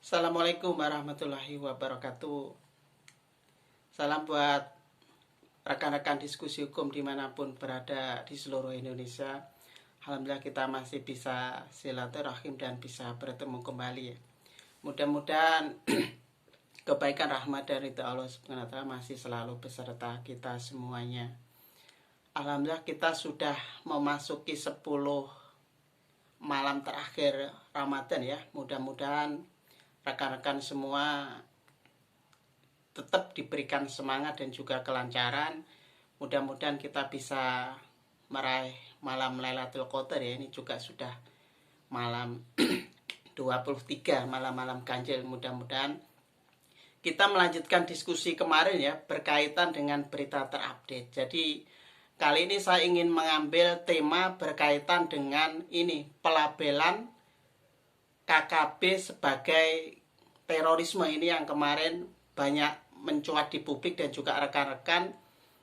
Assalamualaikum warahmatullahi wabarakatuh. Salam buat rekan-rekan diskusi hukum dimanapun berada di seluruh Indonesia. Alhamdulillah kita masih bisa silaturahim dan bisa bertemu kembali. Mudah-mudahan kebaikan, rahmat dan ridha Allah SWT masih selalu beserta kita semuanya. Alhamdulillah kita sudah memasuki 10 malam terakhir Ramadan ya. Mudah-mudahan rekan-rekan semua tetap diberikan semangat dan juga kelancaran. Mudah-mudahan kita bisa meraih malam Lailatul Qadar ya. Ini juga sudah malam 23, malam-malam ganjil. Mudah-mudahan kita melanjutkan diskusi kemarin ya, berkaitan dengan berita terupdate. Jadi kali ini saya ingin mengambil tema berkaitan dengan ini, pelabelan KKB sebagai terorisme. Ini yang kemarin banyak mencuat di publik dan juga rekan-rekan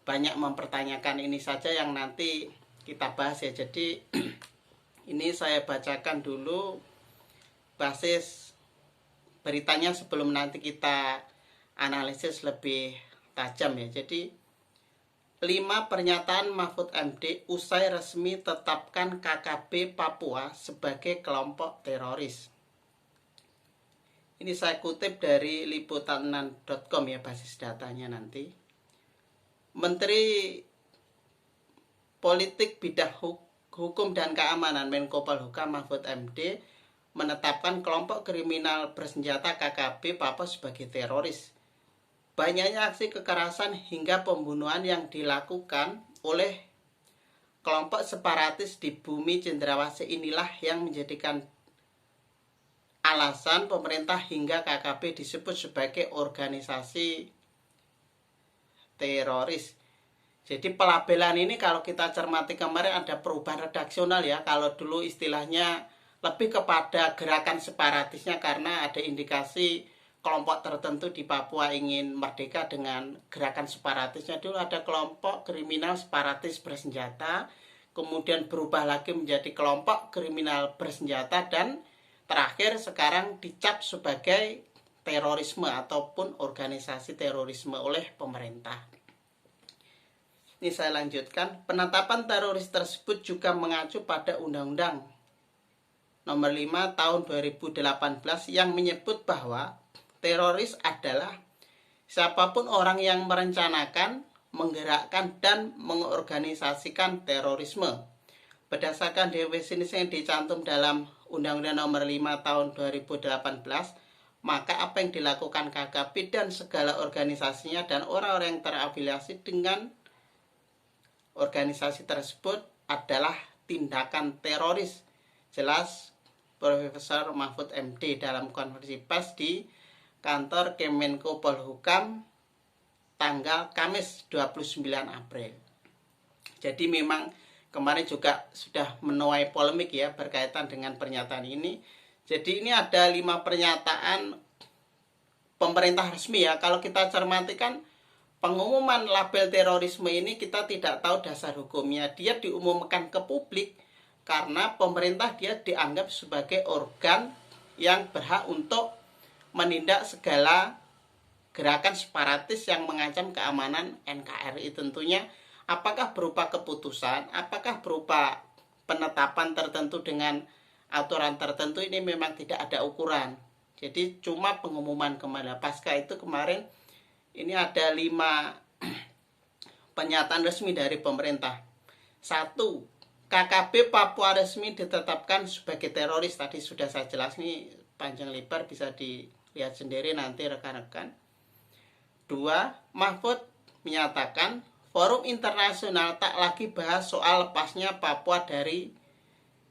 banyak mempertanyakan. Ini saja yang nanti kita bahas ya. Jadi ini saya bacakan dulu basis beritanya sebelum nanti kita analisis lebih tajam ya. Jadi 5 pernyataan Mahfud MD usai resmi tetapkan KKB Papua sebagai kelompok teroris. Ini saya kutip dari liputan6.com ya, basis datanya nanti. Menteri Politik Bidang Hukum dan Keamanan Menko Polhukam Mahfud MD menetapkan kelompok kriminal bersenjata KKB Papua sebagai teroris. Banyaknya aksi kekerasan hingga pembunuhan yang dilakukan oleh kelompok separatis di bumi Cendrawasih inilah yang menjadikan alasan pemerintah hingga KKB disebut sebagai organisasi teroris. Jadi pelabelan ini kalau kita cermati kemarin ada perubahan redaksional ya. Kalau dulu istilahnya lebih kepada gerakan separatisnya karena ada indikasi kelompok tertentu di Papua ingin merdeka dengan gerakan separatisnya. Dulu ada kelompok kriminal separatis bersenjata, kemudian berubah lagi menjadi kelompok kriminal bersenjata, dan terakhir sekarang dicap sebagai terorisme ataupun organisasi terorisme oleh pemerintah. Ini saya lanjutkan. Penetapan teroris tersebut juga mengacu pada Undang-Undang Nomor 5 Tahun 2018 yang menyebut bahwa teroris adalah siapapun orang yang merencanakan, menggerakkan, dan mengorganisasikan terorisme. Berdasarkan definisi yang dicantum dalam Undang-Undang Nomor 5 Tahun 2018, maka apa yang dilakukan KKB dan segala organisasinya dan orang-orang yang terafiliasi dengan organisasi tersebut adalah tindakan teroris. Jelas Profesor Mahfud MD dalam konferensi pers di kantor Kemenko Polhukam tanggal Kamis 29 April. Jadi memang kemarin juga sudah menuai polemik ya berkaitan dengan pernyataan ini. Jadi ini ada 5 pernyataan pemerintah resmi ya. Kalau kita cermati kan pengumuman label terorisme ini kita tidak tahu dasar hukumnya. Dia diumumkan ke publik karena pemerintah dia dianggap sebagai organ yang berhak untuk menindak segala gerakan separatis yang mengancam keamanan NKRI. Tentunya apakah berupa keputusan, apakah berupa penetapan tertentu dengan aturan tertentu, ini memang tidak ada ukuran. Jadi cuma pengumuman kemarin. Pasca itu kemarin ini ada 5 pernyataan resmi dari pemerintah. 1. KKB Papua resmi ditetapkan sebagai teroris. Tadi sudah saya jelas, ini panjang lebar bisa dilihat sendiri nanti rekan-rekan. 2. Mahfud menyatakan forum internasional tak lagi bahas soal lepasnya Papua dari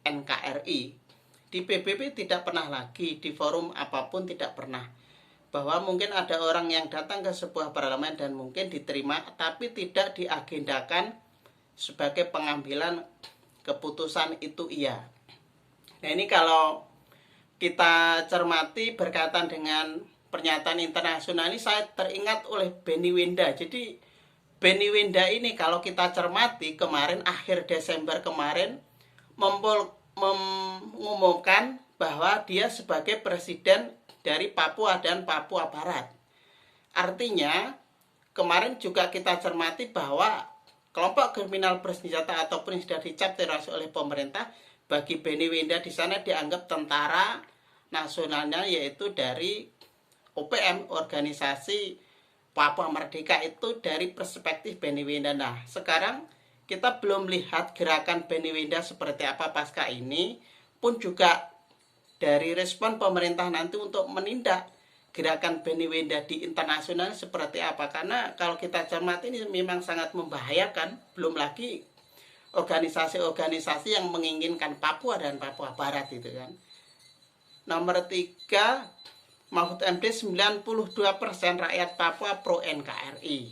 NKRI. Di PBB tidak pernah lagi, di forum apapun tidak pernah. Bahwa mungkin ada orang yang datang ke sebuah parlemen dan mungkin diterima, tapi tidak diagendakan sebagai pengambilan keputusan itu iya. Nah ini kalau kita cermati berkaitan dengan pernyataan internasional ini, saya teringat oleh Benny Wenda. Jadi Benny Wenda ini kalau kita cermati kemarin akhir Desember kemarin mengumumkan bahwa dia sebagai presiden dari Papua dan Papua Barat. Artinya, kemarin juga kita cermati bahwa kelompok kriminal bersenjata ataupun yang sudah dicap teroris oleh pemerintah, bagi Benny Wenda di sana dianggap tentara nasionalnya, yaitu dari OPM, Organisasi Papua Merdeka, itu dari perspektif Benny Wenda. Nah, sekarang kita belum lihat gerakan Benny Wenda seperti apa pasca ini, pun juga dari respon pemerintah nanti untuk menindak gerakan Benny Wenda di internasional seperti apa. Karena kalau kita cermati ini memang sangat membahayakan, belum lagi organisasi-organisasi yang menginginkan Papua dan Papua Barat itu kan. Nomor 3, Mahfud MD 92% rakyat Papua pro NKRI.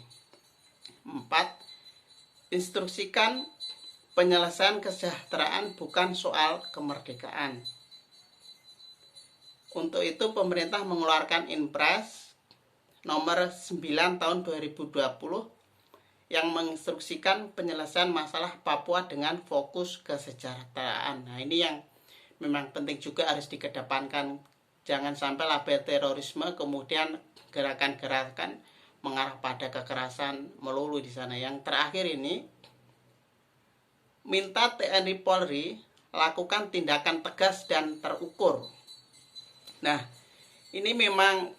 4, instruksikan penyelesaian kesejahteraan bukan soal kemerdekaan. Untuk itu pemerintah mengeluarkan Inpres nomor 9 tahun 2020 yang menginstruksikan penyelesaian masalah Papua dengan fokus kesejahteraan. Nah, ini yang memang penting juga harus dikedepankan. Jangan sampai label terorisme kemudian gerakan-gerakan mengarah pada kekerasan melulu di sana. Yang terakhir ini, minta TNI Polri lakukan tindakan tegas dan terukur. Nah, ini memang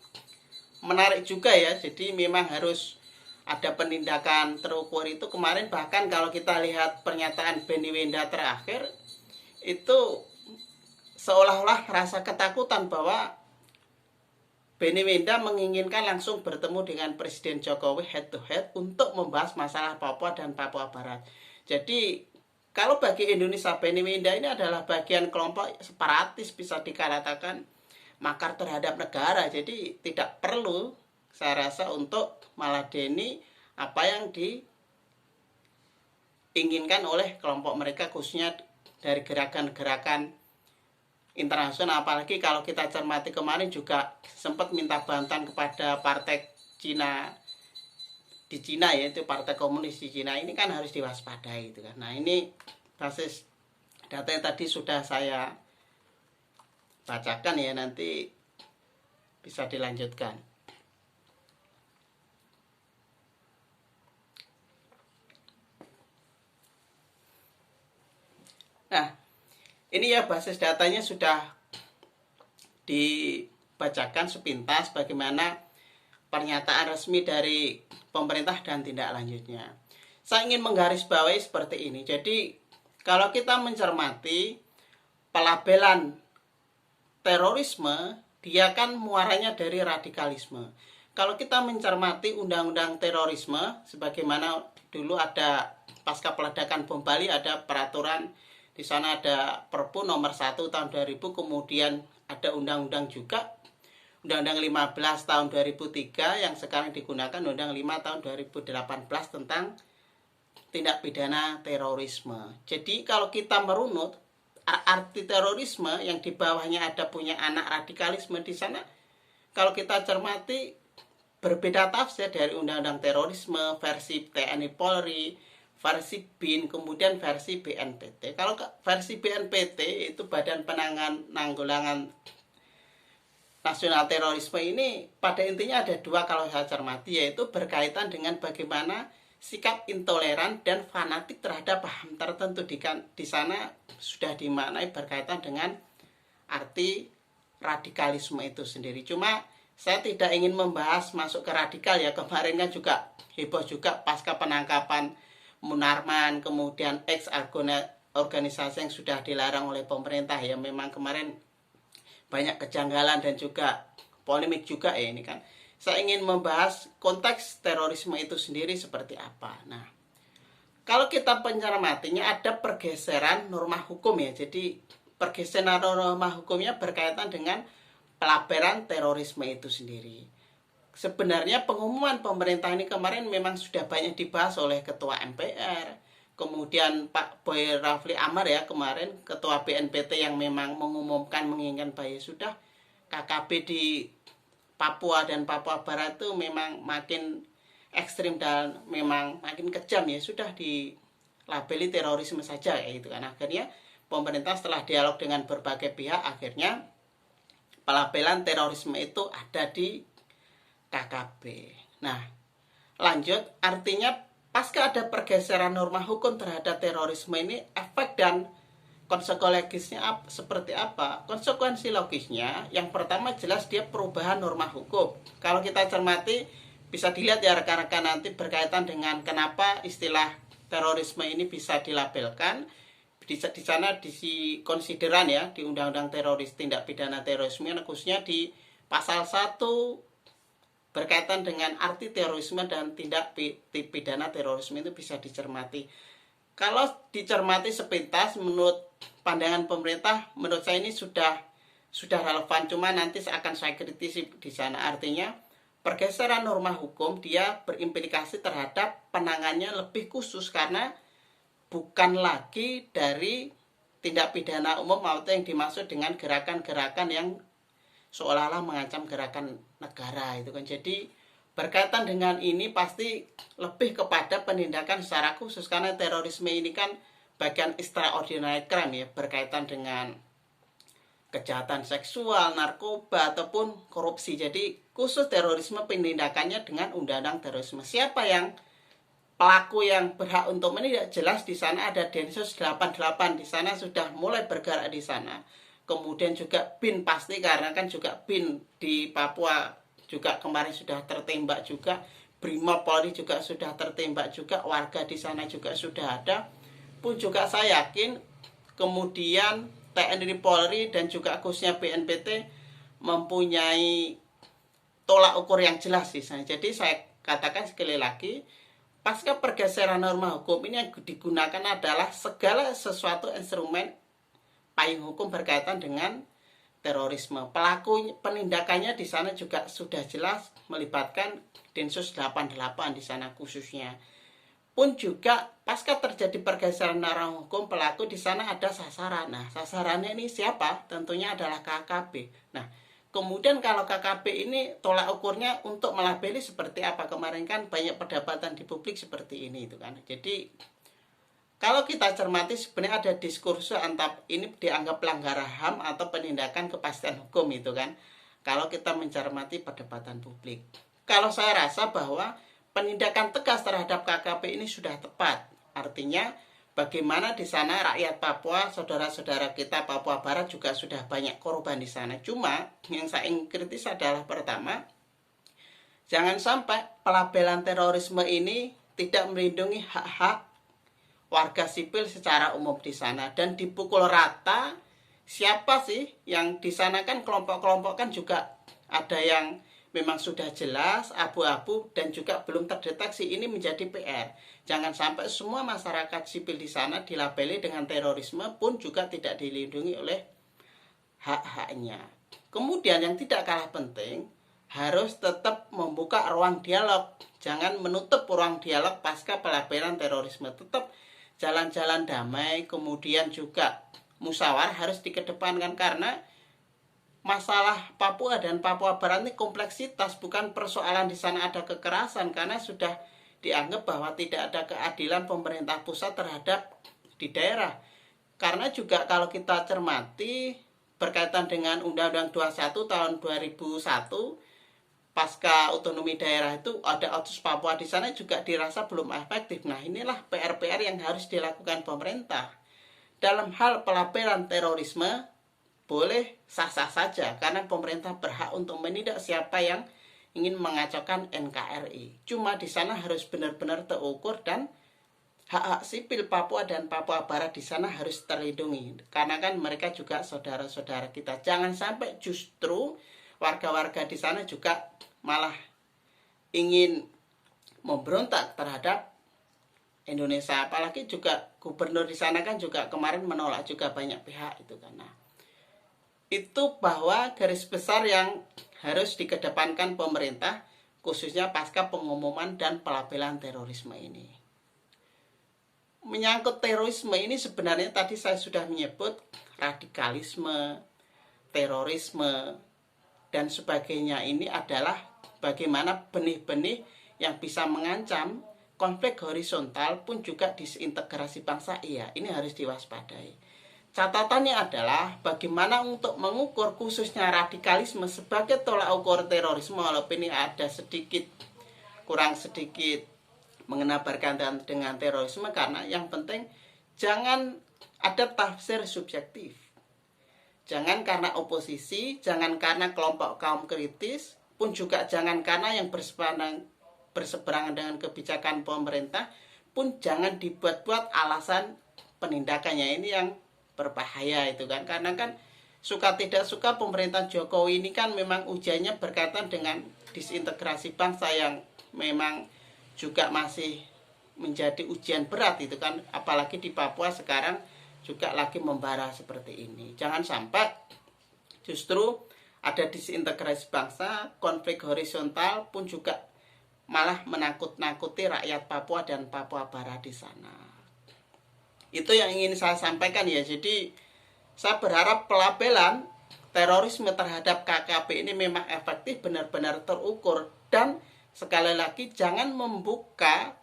menarik juga ya. Jadi memang harus ada penindakan terukur itu. Kemarin bahkan kalau kita lihat pernyataan Benny Wenda terakhir, itu seolah-olah rasa ketakutan bahwa Benny Wenda menginginkan langsung bertemu dengan Presiden Jokowi head to head untuk membahas masalah Papua dan Papua Barat. Jadi kalau bagi Indonesia, Benny Wenda ini adalah bagian kelompok separatis, bisa dikatakan makar terhadap negara. Jadi tidak perlu, saya rasa, untuk meladeni apa yang diinginkan oleh kelompok mereka, khususnya dari gerakan-gerakan internasional. Apalagi kalau kita cermati kemarin juga sempat minta bantuan kepada partai Cina di Cina, yaitu Partai Komunis di Cina. Ini kan harus diwaspadai gitu kan. Nah, ini basis data yang tadi sudah saya bacakan ya, nanti bisa dilanjutkan. Nah, ini ya basis datanya sudah dibacakan sepintas bagaimana pernyataan resmi dari pemerintah dan tindak lanjutnya. Saya ingin menggarisbawahi seperti ini. Jadi, kalau kita mencermati pelabelan terorisme, dia kan muaranya dari radikalisme. Kalau kita mencermati undang-undang terorisme, sebagaimana dulu ada pasca peledakan bom Bali, ada peraturan, di sana ada Perpu nomor 1 tahun 2000, kemudian ada undang-undang juga, Undang-Undang 15 tahun 2003 yang sekarang digunakan Undang 5 tahun 2018 tentang tindak pidana terorisme. Jadi kalau kita merunut arti terorisme yang di bawahnya ada punya anak radikalisme di sana, kalau kita cermati berbeda tafsir dari undang-undang terorisme versi TNI Polri, versi BIN, kemudian versi BNPT. Kalau versi BNPT itu Badan Penanggulangan Nasional Terorisme ini pada intinya ada dua kalau saya cermati, yaitu berkaitan dengan bagaimana sikap intoleran dan fanatik terhadap paham tertentu. Di sana sudah dimaknai berkaitan dengan arti radikalisme itu sendiri. Cuma saya tidak ingin membahas masuk ke radikal ya. Kemarin kan juga heboh juga pasca penangkapan Munarman, kemudian ex organisasi yang sudah dilarang oleh pemerintah ya. Memang kemarin banyak kejanggalan dan juga polemik juga ya ini kan. Saya ingin membahas konteks terorisme itu sendiri seperti apa. Nah, kalau kita pencermatinya ada pergeseran norma hukum ya. Jadi pergeseran norma hukumnya berkaitan dengan pelabelan terorisme itu sendiri. Sebenarnya pengumuman pemerintah ini kemarin memang sudah banyak dibahas oleh Ketua MPR, kemudian Pak Boy Rafli Amar ya kemarin, Ketua BNPT yang memang mengumumkan menginginkan bahwa sudah KKB di Papua dan Papua Barat itu memang makin ekstrim dan memang makin kejam ya, sudah dilabeli terorisme saja ya itu kan. Akhirnya pemerintah setelah dialog dengan berbagai pihak akhirnya pelabelan terorisme itu ada di KKB. Nah, lanjut, artinya pasca ada pergeseran norma hukum terhadap terorisme ini, efek dan konsekuensinya seperti apa? Konsekuensi logisnya, yang pertama jelas dia perubahan norma hukum. Kalau kita cermati, bisa dilihat ya rekan-rekan nanti berkaitan dengan kenapa istilah terorisme ini bisa dilabelkan. Di sana konsideran ya di Undang-Undang Teroris Tindak Pidana Terorisme, khususnya di pasal 1 berkaitan dengan arti terorisme dan tindak pidana terorisme itu bisa dicermati. Kalau dicermati sepintas menurut pandangan pemerintah, menurut saya ini sudah relevan, cuma nanti akan saya kritisi di sana. Artinya pergeseran norma hukum dia berimplikasi terhadap penanganannya lebih khusus karena bukan lagi dari tindak pidana umum atau yang dimaksud dengan gerakan-gerakan yang seolah-olah mengancam gerakan negara itu kan. Jadi berkaitan dengan ini pasti lebih kepada penindakan secara khusus karena terorisme ini kan bagian extraordinary crime ya, berkaitan dengan kejahatan seksual, narkoba ataupun korupsi. Jadi khusus terorisme penindakannya dengan undang-undang terorisme. Siapa yang pelaku yang berhak untuk menindak, jelas di sana ada Densus 88, di sana sudah mulai bergerak di sana. Kemudian juga BIN pasti karena kan juga BIN di Papua juga kemarin sudah tertembak juga, Brimob Polri juga sudah tertembak juga, warga di sana juga sudah ada. Pun juga saya yakin kemudian TNI Polri dan juga khususnya BNPT mempunyai tolak ukur yang jelas di sana. Jadi saya katakan sekali lagi, pasca pergeseran norma hukum ini yang digunakan adalah segala sesuatu instrumen payung hukum berkaitan dengan terorisme. Pelaku penindakannya di sana juga sudah jelas melibatkan Densus 88 di sana khususnya. Pun juga pasca terjadi pergeseran norma hukum, pelaku di sana ada sasaran. Nah, sasarannya ini siapa? Tentunya adalah KKB. Nah, kemudian kalau KKB ini tolak ukurnya untuk melabeli seperti apa? Kemarin kan banyak perdebatan di publik seperti ini itu kan. Jadi kalau kita cermati sebenarnya ada diskursus antara ini dianggap pelanggaran HAM atau penindakan kepastian hukum itu kan. Kalau kita mencermati perdebatan publik. Kalau saya rasa bahwa penindakan tegas terhadap KKB ini sudah tepat. Artinya bagaimana di sana rakyat Papua, saudara-saudara kita Papua Barat juga sudah banyak korban di sana. Cuma yang saya ingin kritis adalah pertama, jangan sampai pelabelan terorisme ini tidak melindungi hak-hak warga sipil secara umum di sana dan dipukul rata. Siapa sih yang di sana kan kelompok-kelompok kan juga ada yang memang sudah jelas abu-abu dan juga belum terdeteksi. Ini menjadi PR. Jangan sampai semua masyarakat sipil di sana dilabeli dengan terorisme pun juga tidak dilindungi oleh hak-haknya. Kemudian yang tidak kalah penting, harus tetap membuka ruang dialog. Jangan menutup ruang dialog pasca pelabelan terorisme. Tetap jalan-jalan damai, kemudian juga musyawarah harus dikedepankan karena masalah Papua dan Papua Barat ini kompleksitas, bukan persoalan di sana ada kekerasan karena sudah dianggap bahwa tidak ada keadilan pemerintah pusat terhadap di daerah. Karena juga kalau kita cermati berkaitan dengan Undang-Undang 21 tahun 2001 pasca otonomi daerah itu ada Otsus Papua di sana juga dirasa belum efektif. Nah, inilah PR-PR yang harus dilakukan pemerintah. Dalam hal pelabelan terorisme boleh sah-sah saja karena pemerintah berhak untuk menindak siapa yang ingin mengacaukan NKRI. Cuma di sana harus benar-benar terukur dan hak-hak sipil Papua dan Papua Barat di sana harus terlindungi. Karena kan mereka juga saudara-saudara kita. Jangan sampai justru warga-warga di sana juga malah ingin memberontak terhadap Indonesia. Apalagi juga gubernur di sana kan juga kemarin menolak juga banyak pihak itu kan. Nah, itu bahwa garis besar yang harus dikedepankan pemerintah khususnya pasca pengumuman dan pelabelan terorisme ini. Menyangkut terorisme ini sebenarnya tadi saya sudah menyebut radikalisme, terorisme, dan sebagainya ini adalah bagaimana benih-benih yang bisa mengancam konflik horizontal pun juga disintegrasi bangsa. Iya, ini harus diwaspadai. catatannya adalah bagaimana untuk mengukur khususnya radikalisme sebagai tolak ukur terorisme, walaupun ini ada sedikit kurang sedikit mengena berkaitan dengan terorisme, karena yang penting jangan ada tafsir subjektif. Jangan karena oposisi, jangan karena kelompok kaum kritis, pun juga jangan karena yang berseberangan dengan kebijakan pemerintah, pun jangan dibuat-buat alasan penindakannya. Ini yang berbahaya itu kan, karena kan suka tidak suka pemerintah Jokowi ini kan memang ujiannya berkaitan dengan disintegrasi bangsa yang memang juga masih menjadi ujian berat itu kan, apalagi di Papua sekarang juga lagi membara seperti ini. Jangan sampai justru ada disintegrasi bangsa, konflik horizontal, pun juga malah menakut-nakuti rakyat Papua dan Papua Barat di sana. Itu yang ingin saya sampaikan ya. Jadi saya berharap pelabelan terorisme terhadap KKP ini memang efektif, benar-benar terukur, dan sekali lagi jangan membuka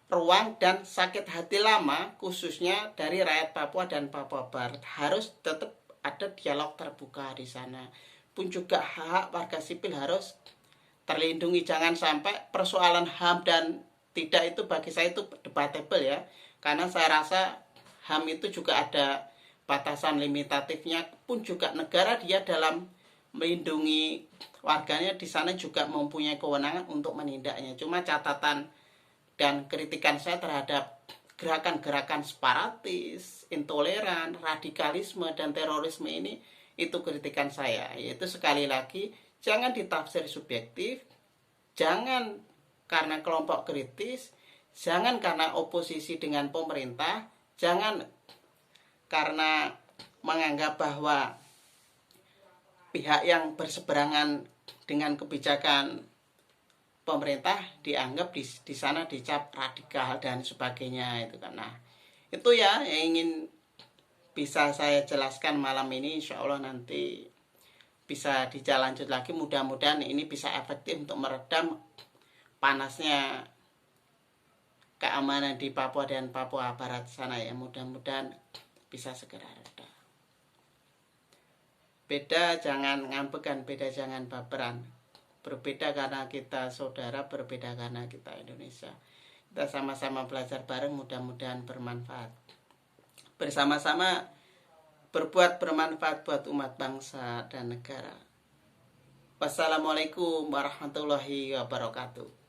ruang dan sakit hati lama khususnya dari rakyat Papua dan Papua Barat. Harus tetap ada dialog terbuka di sana. Pun juga hak warga sipil harus terlindungi. Jangan sampai persoalan HAM dan tidak itu bagi saya itu debatable ya. Karena saya rasa HAM itu juga ada batasan limitatifnya, pun juga negara dia dalam melindungi warganya di sana juga mempunyai kewenangan untuk menindaknya. Cuma catatan dan kritikan saya terhadap gerakan-gerakan separatis, intoleran, radikalisme, dan terorisme ini, itu kritikan saya. Yaitu sekali lagi, jangan ditafsir subjektif, jangan karena kelompok kritis, jangan karena oposisi dengan pemerintah, jangan karena menganggap bahwa pihak yang berseberangan dengan kebijakan pemerintah dianggap di sana dicap radikal dan sebagainya itu kan. Nah, itu ya yang ingin bisa saya jelaskan malam ini. Insya Allah nanti bisa dijalanjut lagi. Mudah-mudahan ini bisa efektif untuk meredam panasnya keamanan di Papua dan Papua Barat sana ya. Mudah-mudahan bisa segera reda. Beda jangan ngambekan, beda jangan baperan. Berbeda karena kita saudara, berbeda karena kita Indonesia. Kita sama-sama belajar bareng, mudah-mudahan bermanfaat. Bersama-sama berbuat bermanfaat buat umat bangsa dan negara. Wassalamualaikum warahmatullahi wabarakatuh.